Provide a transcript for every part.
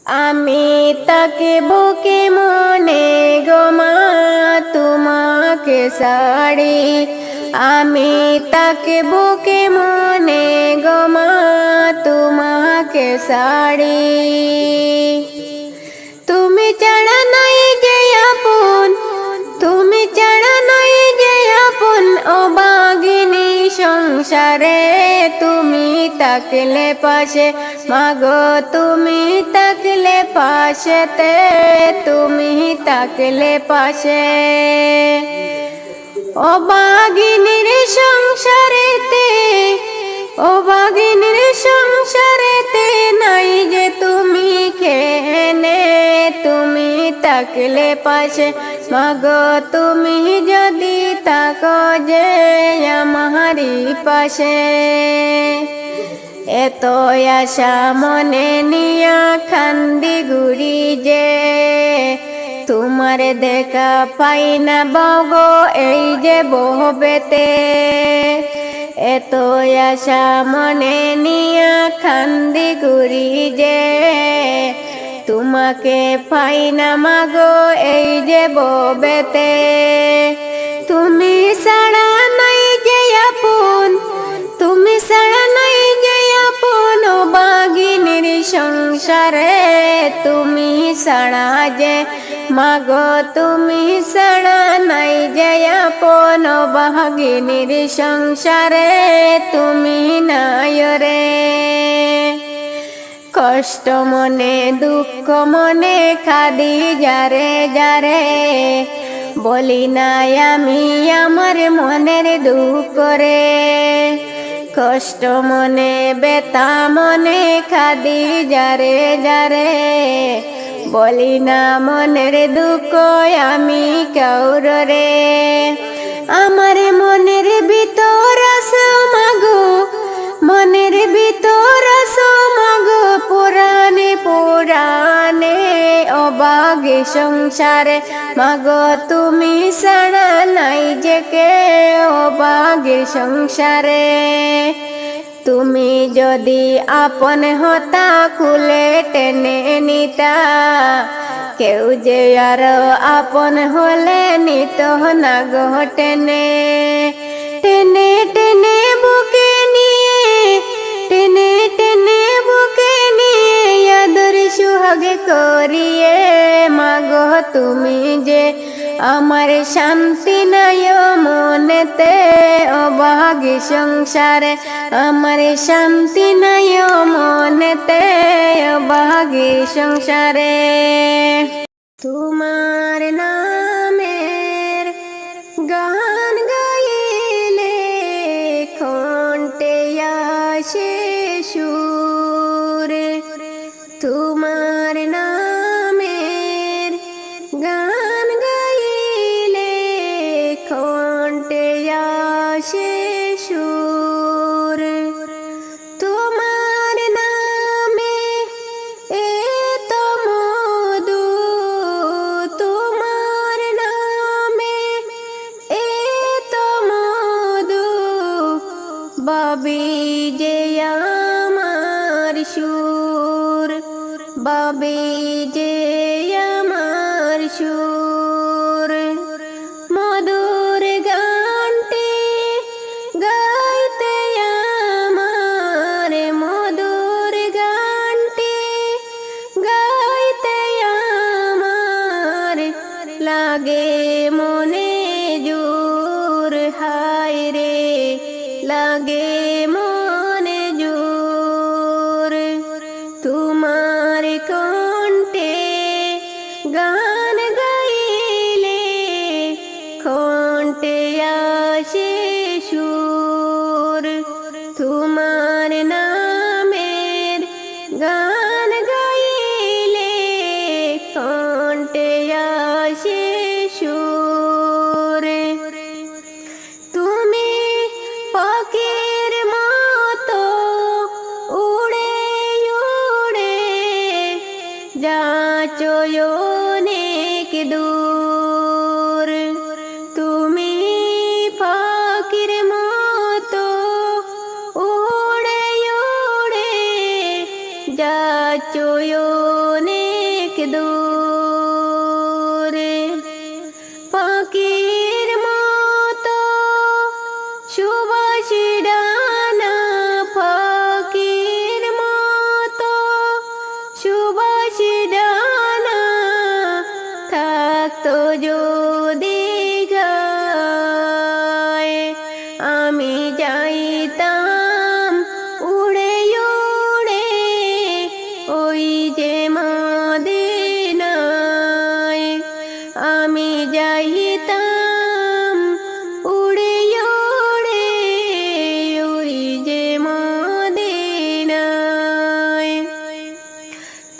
আমি তাকে বুকে মনে গোমা তোমাকে সাড়ি, আমি তাকে বুকে মনে গোমা তোমাকে সাড়ি। তুমি ছাড়া নাই যে আপন, তুমি ছাড়া নাই যে আপন ও বাগিনী সংসারে। তুমি থাকলে পাশে মাগো, তুমি থাকলে পাশেতে, তুমি থাকলে পাশে। ও বাগিনীর সংসারেতে, ও বাগিনীর সংসারেতে নাই যে তুমি কেনে। তুমি থাকলে পাশে মাগো, তুমি যদি থাকো যে আমারি পাশে। এত আশা মনে নিয়া খান্দি ঘুরি যে, তোমার দেখা পাই না বগো এই যে বহবেতে। এত আশা মনে নিয়া খান্দি ঘুরি যে, তোমাকে পাই না মাগো এই যে বহবেতে। তুমি ছাড়া নাই যে আপন, তুমি ছাড়া নাই যে আপন ও বাগিনীর সংসারে। তুমি ছাড়া যে মাগো, তুমি ছাড়া নাই যে আপন ও বাগিনীর সংসারে। তুমি নাই রে। কষ্ট মনে দুঃখ মনে কাঁদি যারে যারে, বলি নাই আমি আমার মনের দুঃখ রে। কষ্ট মনে ব্যথা মনে কাঁদি যারে যারে, বলি না মনের দুঃখ আমি কাউর রে। আমার মনের ভিতর আছো মাগো, মনের ভিতর আছো মাগো পুরাণে পুরাণে। অবাগে সংসারে মাগো, তুমি ছাড়া নাই যে কে অবাগে সংসারে। তুমি যদি আপন হতা কুলে টেনে নিতা, কেউ যে আর আপন হলে নিত না গো টেনে। টেনে টেনে বুকে নিয়ে, টেনে টেনে বুকে নিয়ে আদর সুহাগ করিয়ে মাগো, তুমি যে আমার শান্তি নাই মনেতে। অবাগে সংসারে আমার শান্তি নাই মনেতে, অবাগে সংসারে। তোমার নামের গান গাইলে কণ্ঠে আসে সুর, তোমার নামের গান গাইলে কণ্ঠে আসে সুর। তোমার নামে এত মধু, তোমার নামে এত মধু, বাবি যে আমার সুর, বাবি যে আমার সুর। মধুর গানটি গাইতে আমার, মধুর গানটি গাইতে আমার লাগে মনে জোর। হায় রে লাগে মনে জোর। তোমার কণ্ঠে গান গাইলে কণ্ঠে আসে সুর। তোমার নামের গান গাইলে কণ্ঠে আসে সুর। তুমি পাখির মতো উড়ে উড়ে যাচ্ছো অনেক দূর। তুমি পাখির মতো উড়ে উড়ে যাচ্ছো অনেক তো যদি গায়, আমি যাইতাম উড়ে উড়ে ওই যে মদিনায়। আমি যাইতাম উড়ে উড়ে ওই যে মদিনায়।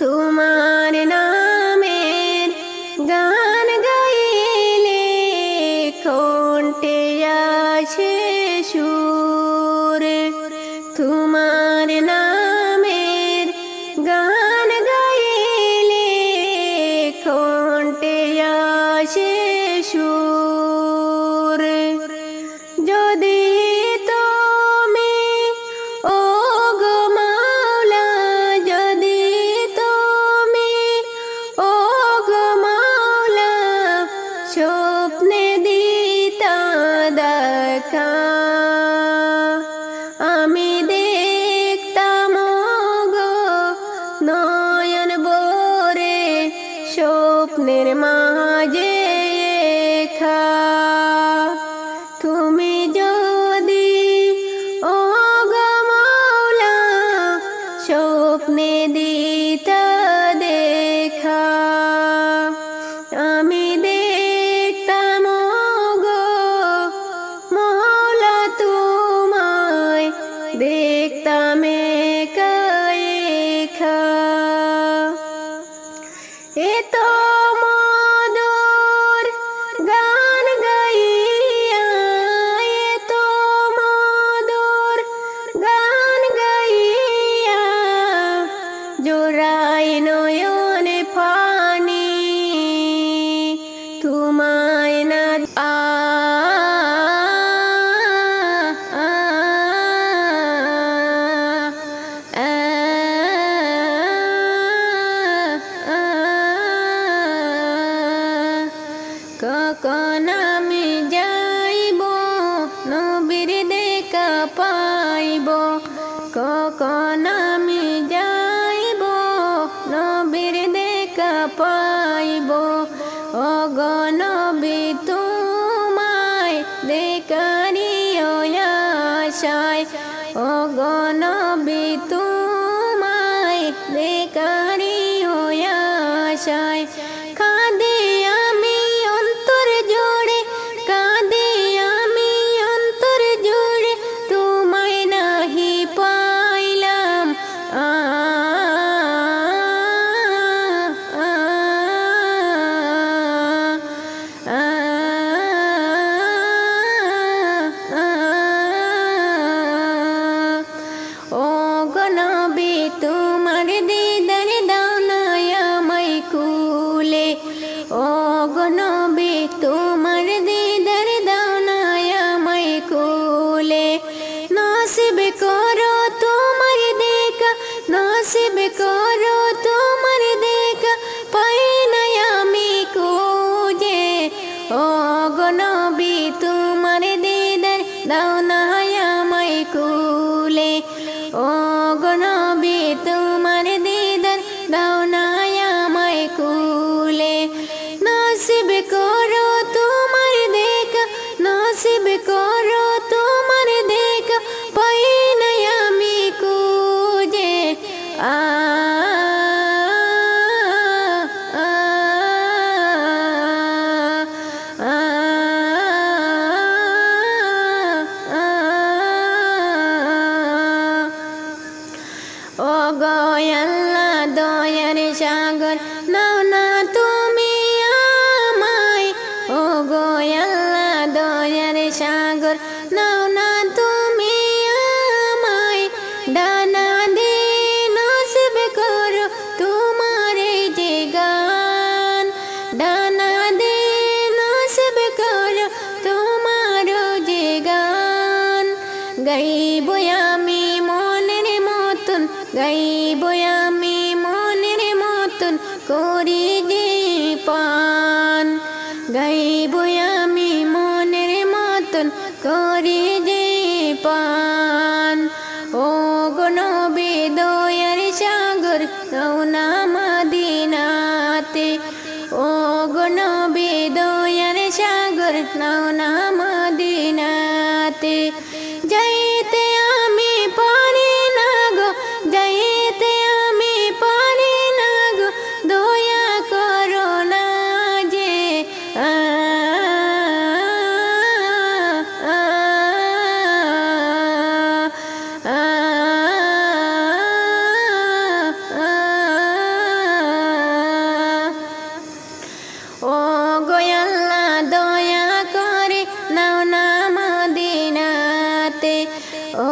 তোমার নামের গান গাইলে কণ্ঠে আসে সুর। তোমার নামের গান গাইলে কণ্ঠে আসে সুর। যদি তুমি ওগো মাওলা, যদি তুমি ওগো মাওলা স্বপ্নে দিতা দেখা, আমি দেখতাম গো নয়ন ভরে স্বপ্নের মাঝে রেখা। তুমি যদি ওগো মাওলা স্বপ্নে দিতা দেখা, আমি দেখতাম গো মাওলা তোমায়, দেখতাম একা একা। এত মধুর গান গাইয়া, এত মধুর গান গাইয়া জোড়াই নয়নে পানি। তোমায় না কখন আমি যাইব নবীর দেখা পাইব, কখন আমি যাইব নবীর দেখা পাইব। ওগো নবী তোমায় দেখারি আশায়, ওগো নবী তোমায় দেখারি আশায়। কাঁদে আমি অন্তর জোড়ে, কাঁদে আমি অন্তর জোড়ে তোমায় নাহি পাইলাম। ওগো নবী তোমার দিদার দাও না আমায় কুলে, ওগো নবী তোমার দিদার দাও না আমায় কুলে। নসিব করো তোমার দেখা, নসিব করো তোমার দেখা, পাই না আমি খুঁজে। ওগো নবী তোমার দিদার দাও না আমায় কুলে, ওগো নবী তোমার দিদার দাও না আমায় কুলে। নসিব করো তোমার দেখা, নসিব করো তোমার দেখা, পাই না আমি খুঁজে। ওগো আল্লাহ দয়ার সাগর, নাও না তুমি আমায়। ওগো আল্লাহ দয়ার সাগর, নাও না তুমি আমায়। ডানা দে নসিব করো তোমার এই যে গান, ডানা দে নসিব করো তোমার যে গান। গাইব আমি মনের মতন, গাইব আমি মনের মতন করি যে পান। গাইব আমি মনের মতন করি যে পান। ওগো নবী দয়ার সাগর, নাও না মদিনাতে। ওগো নবী নাও না মদিনাতে যাইতে আমি পারি না গো যাইতে আমি পারি না গো দয়া করো না যে ও গো আল্লাহ দয়া করে নাও না মদিনাতে ও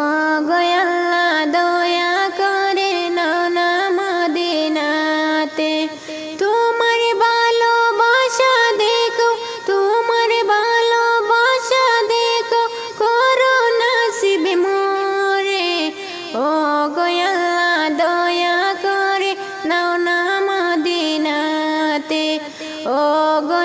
গো আল্লাহ দয়া করে নাও না মদিনাতে তোমার ভালোবাসা দেখো তোমার ভালোবাসা দেখো করো নসিব মোরে ও গো আল্লাহ দয়া করে নাও না মদিনাতে ও গো